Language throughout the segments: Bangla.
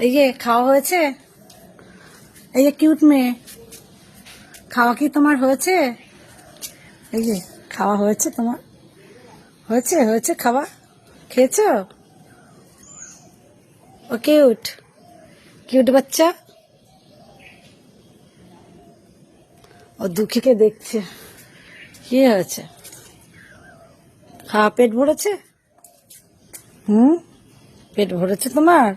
এই যে খাওয়া হয়েছে? এই যে কিউট মেয়ে, খাওয়া কি তোমার হয়েছে? এই যে খাওয়া হয়েছে তোমার? হয়েছে হয়েছে খাওয়া? খেয়েছো? ও কিউট, কিউট বাচ্চা। ও দুঃখীকে দেখছে। কি হয়েছে? খাওয়া পেট ভরেছে? পেট ভরেছে তোমার?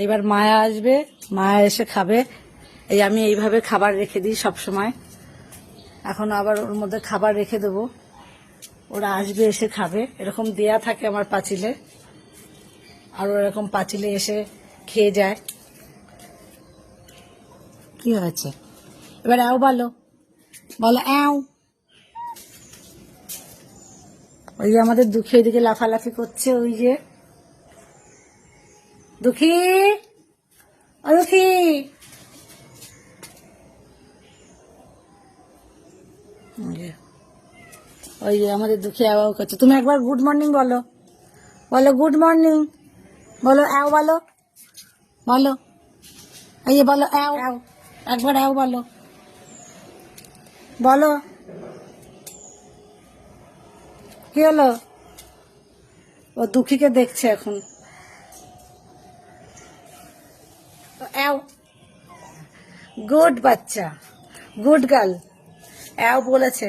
এবার মায়া আসবে, মায়া এসে খাবে। এই আমি এইভাবে খাবার রেখে দিই সব সময়। এখন আবার ওর মধ্যে খাবার রেখে দেবো, ওরা আসবে এসে খাবে। এরকম দেয়া থাকে আমার পাঁচিলে, আর এরকম পাঁচিলে এসে খেয়ে যায়। কি হয়েছে? এবার অ্যাও বলো, বলো অ্যাও। ওই যে আমাদের দুঃখী ওইদিকে লাফালাফি করছে। ওই যে দুঃখী, ও দুঃখী, ওই যে আমাদের দুঃখী অ্যাও করছে। তুমি একবার গুড মর্নিং বলো, বলো গুড মর্নিং, বলো অ্যাও বলো, বলো এই যে বলো অ্যাও অ্যাও, একবার অ্যাও বলো, বলো। কি হলো? ও দুঃখীকে দেখছে এখন। অ্যাও, গুড বাচ্চা, গুড গার্ল, অ্যাও বলেছে।